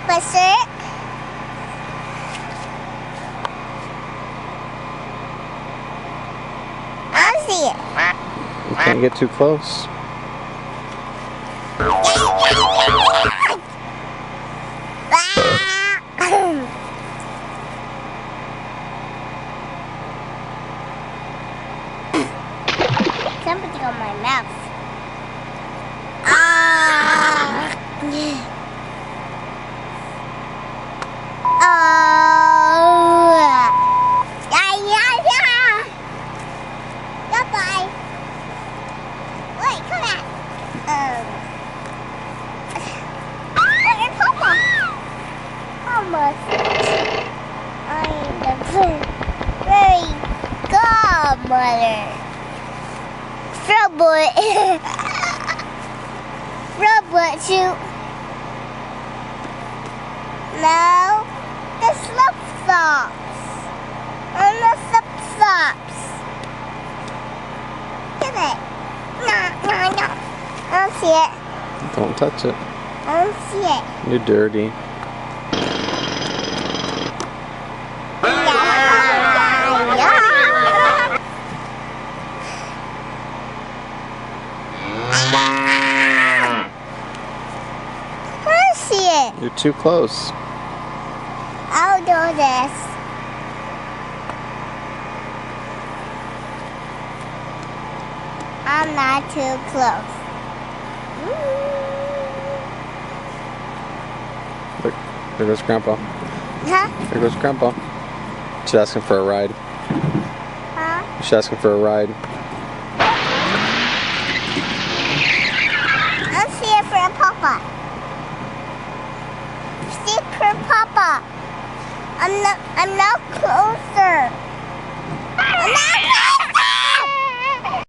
Buster. I see it. You can't get too close. Something on my mouth. Ah! Oh! Yeah! Goodbye. Wait, come back. Where's Papa? Almost. I'm the very godmother. Robot. Robot shoot. No. The flip-flops. And the flip-flops. Get it. No. I don't see it. Don't touch it. I don't see it. You're dirty. You're too close. I'll do this. I'm not too close. Look, there goes Grandpa. Huh? There goes Grandpa. She's asking for a ride. Huh? She's asking for a ride. I'm seeing for Papa. See for Papa. I'm not closer. I'm not closer.